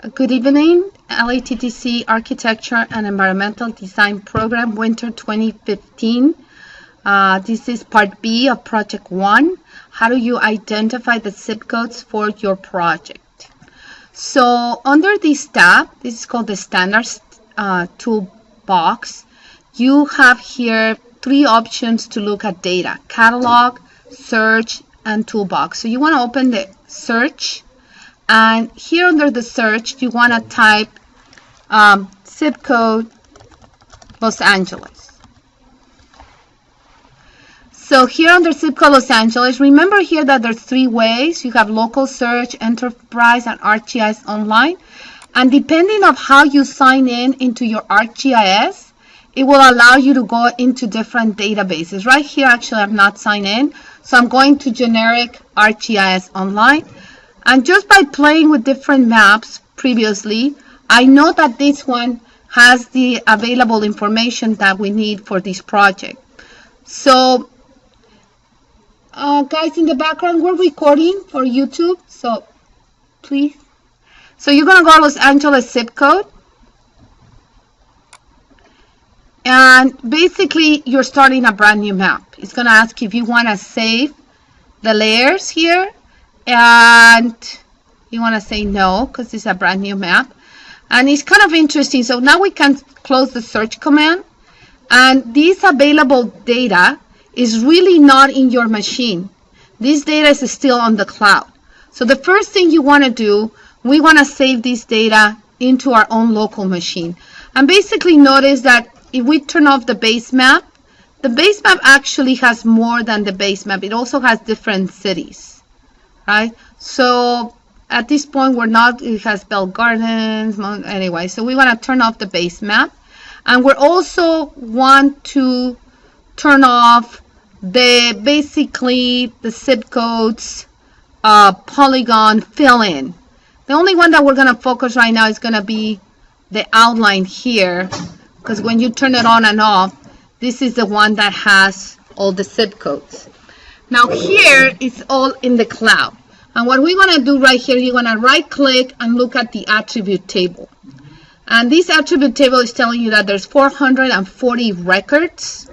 Good evening, LATTC Architecture and Environmental Design Program, Winter 2015. This is part B of Project 1. How do you identify the zip codes for your project? So under this tab, this is called the Standards Toolbox. You have here three options to look at data: Catalog, Search, and Toolbox. So you want to open the Search. And here under the search, you want to type zip code Los Angeles. So here under zip code Los Angeles, remember here that there's three ways. You have local search, enterprise, and ArcGIS online. And depending on how you sign in into your ArcGIS, it will allow you to go into different databases. Right here, actually, I'm not signed in. So I'm going to generic ArcGIS online. And just by playing with different maps previously, I know that this one has the available information that we need for this project. So, guys in the background, we're recording for YouTube, so please. So you're going to go to Los Angeles zip code. And basically, you're starting a brand new map. It's going to ask if you want to save the layers here. And you want to say no because it's a brand new map. And it's kind of interesting. So now we can close the search command. And this available data is really not in your machine. This data is still on the cloud. So the first thing you want to do, we want to save this data into our own local machine. And basically notice that if we turn off the base map, the base map actually has more than the base map. It also has different cities. Right? So at this point, it has Bell Gardens, anyway. So we want to turn off the base map. And we also want to turn off basically the zip codes polygon fill-in. The only one that we're going to focus right now is going to be the outline here. Because when you turn it on and off, this is the one that has all the zip codes. Now here, it's all in the cloud. And what we want to do right here, you want to right click and look at the attribute table. And this attribute table is telling you that there's 440 records.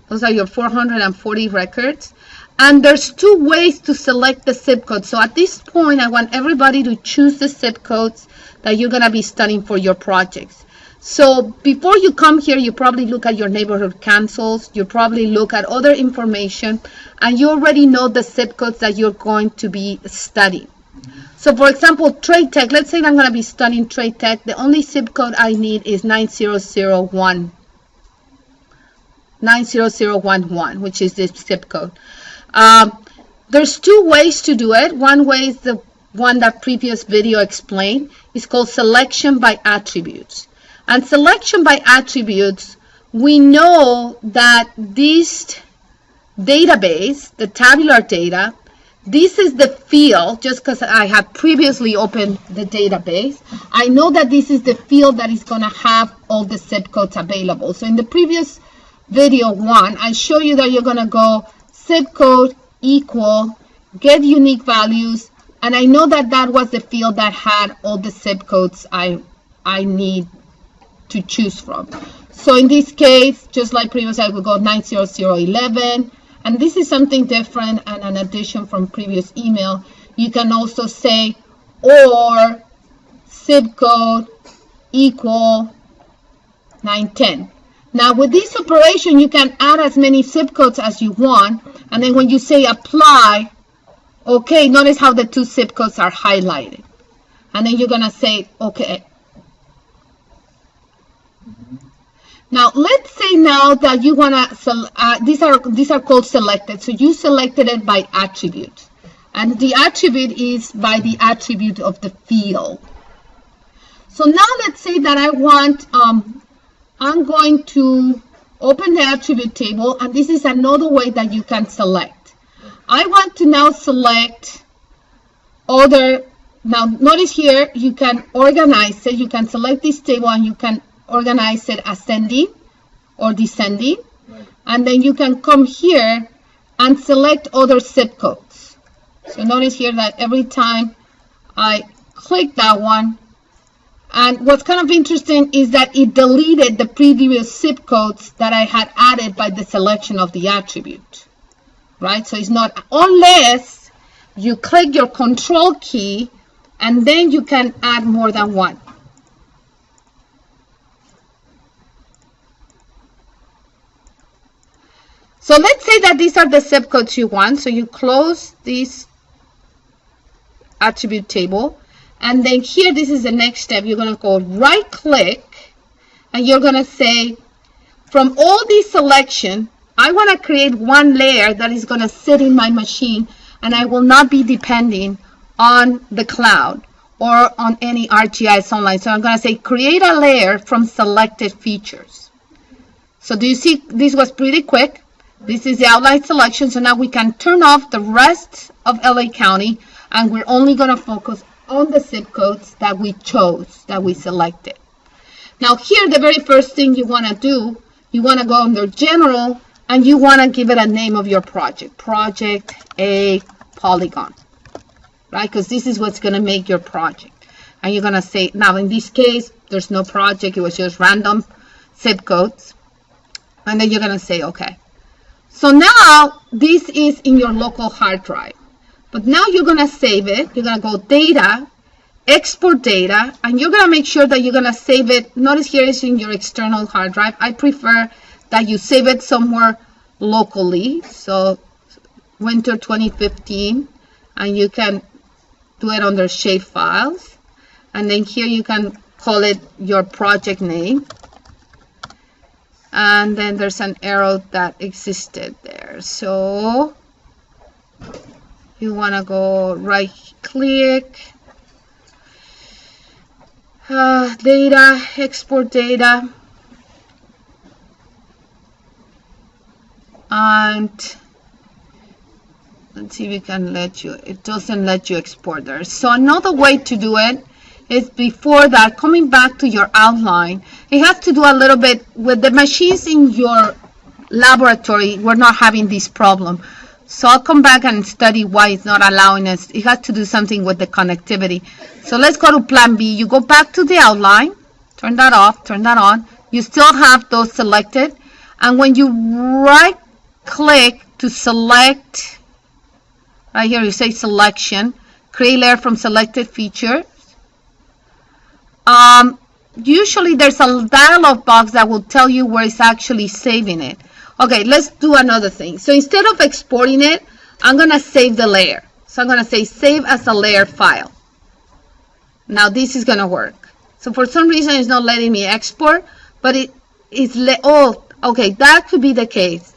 Those are your 440 records. And there's two ways to select the zip code. So at this point, I want everybody to choose the zip codes that you're going to be studying for your projects. So before you come here, you probably look at your neighborhood councils, you probably look at other information, and you already know the zip codes that you're going to be studying. So for example, trade tech, let's say I'm going to be studying trade tech. The only zip code I need is 90011, which is this zip code. There's two ways to do it. One way is the one that previous video explained. It's called selection by attributes. And selection by attributes, we know that this database, the tabular data, this is the field, just because I had previously opened the database, I know that this is the field that is going to have all the zip codes available. So in the previous video 1, I show you that you're going to go zip code equal, get unique values, and I know that that was the field that had all the zip codes I need to choose from. So in this case, just like previous, I would go 90011, and this is something different and an addition from previous email. You can also say or zip code equal 910. Now with this operation, you can add as many zip codes as you want, and then when you say apply, okay, notice how the two zip codes are highlighted, and then you're gonna say okay. Now let's say now that you want to these are called selected. So you selected it by attribute, and the attribute is by the attribute of the field. So now let's say that I want I'm going to open the attribute table, and this is another way that you can select. I want to now select other. Now notice here you can organize it. You can select this table and you can organize it ascending or descending, and then you can come here and select other zip codes. So notice here that every time I click that one, And what's kind of interesting is that it deleted the previous zip codes that I had added by the selection of the attribute, right? So it's not, unless you click your control key and then you can add more than one. So let's say that these are the zip codes you want. So you close this attribute table. And then here, this is the next step. You're going to go right click and you're going to say, from all these selection, I want to create one layer that is going to sit in my machine and I will not be depending on the cloud or on any ArcGIS Online. So I'm going to say create a layer from selected features. So do you see this was pretty quick? This is the outline selection. So now we can turn off the rest of LA County and we're only going to focus on the zip codes that we chose, that we selected. Now here, the very first thing you want to do, you want to go under General and you want to give it a name of your project. Project A Polygon, right? Because this is what's going to make your project. And you're going to say, now in this case, there's no project. It was just random zip codes. And then you're going to say, okay. So now this is in your local hard drive. But now you're going to save it. You're going to go Data, Export Data, and you're going to make sure that you're going to save it. Notice here it's in your external hard drive. I prefer that you save it somewhere locally. So Winter 2015, and you can do it under Shape Files. And then here you can call it your project name. And then there's an arrow that existed there. So you want to go right click, data, export data, and let's see if we can let you, it doesn't let you export there. So another way to do it is before that, coming back to your outline, it has to do a little bit with the machines in your laboratory. We're not having this problem. So I'll come back and study why it's not allowing us. It has to do something with the connectivity. So let's go to Plan B. You go back to the outline, turn that off, turn that on. You still have those selected. And when you right click to select, right here you say selection, create layer from selected features. Usually there's a dialog box that will tell you where it's actually saving it. Okay, let's do another thing. So instead of exporting it, I'm going to save the layer. So I'm going to say save as a layer file. Now this is going to work. So for some reason it's not letting me export, but it is, oh, okay, that could be the case.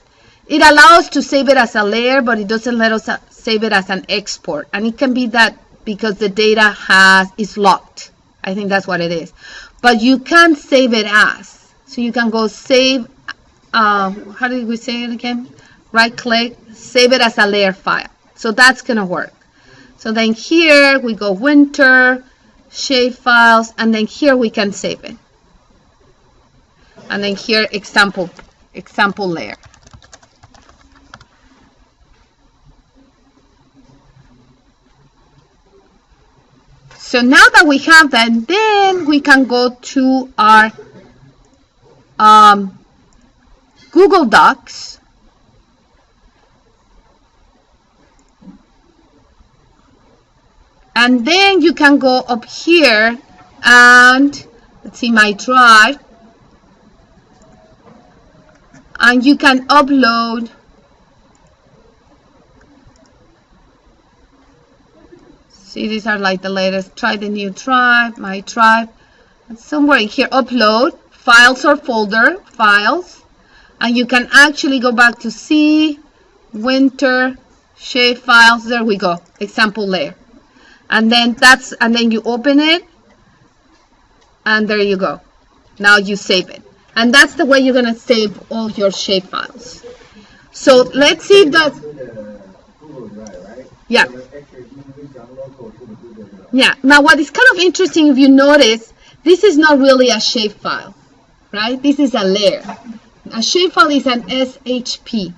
It allows to save it as a layer, but it doesn't let us save it as an export. And it can be that because the data is locked. I think that's what it is. But you can save it as. So you can go save, how did we say it again? Right click, save it as a layer file. So that's going to work. So then here we go winter, shape files, and then here we can save it. And then here example layer. So now that we have that, then we can go to our Google Docs. And then you can go up here and let's see my drive. And you can upload see, these are like the latest. Try the new drive, my drive. And somewhere in here, upload, files or folder, files. And you can actually go back to see, winter, shape files. There we go, example layer. And then you open it. And there you go. Now you save it. And that's the way you're going to save all your shape files. So let's see if that's... Yeah. Yeah. Now what is kind of interesting, if you notice, this is not really a shapefile, right? This is a layer. A shapefile is an SHP.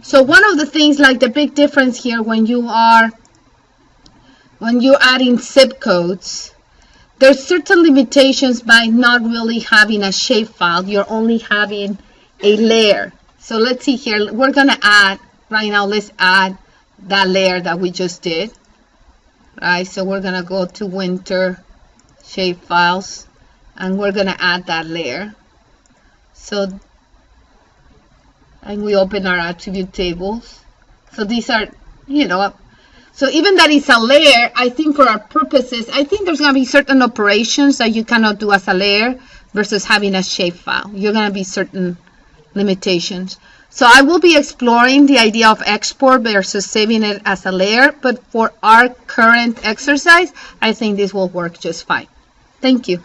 So one of the things, like the big difference here when you're adding zip codes, there's certain limitations by not really having a shapefile. You're only having a layer. So let's see here. We're going to add, right now, let's add that layer that we just did. Right, so we're going to go to winter shapefiles, and we're going to add that layer. So, and we open our attribute tables. So these are, you know, so even that it's a layer, I think for our purposes, I think there's going to be certain operations that you cannot do as a layer versus having a shapefile. You're going to be certain limitations. So I will be exploring the idea of export versus saving it as a layer, but for our current exercise, I think this will work just fine. Thank you.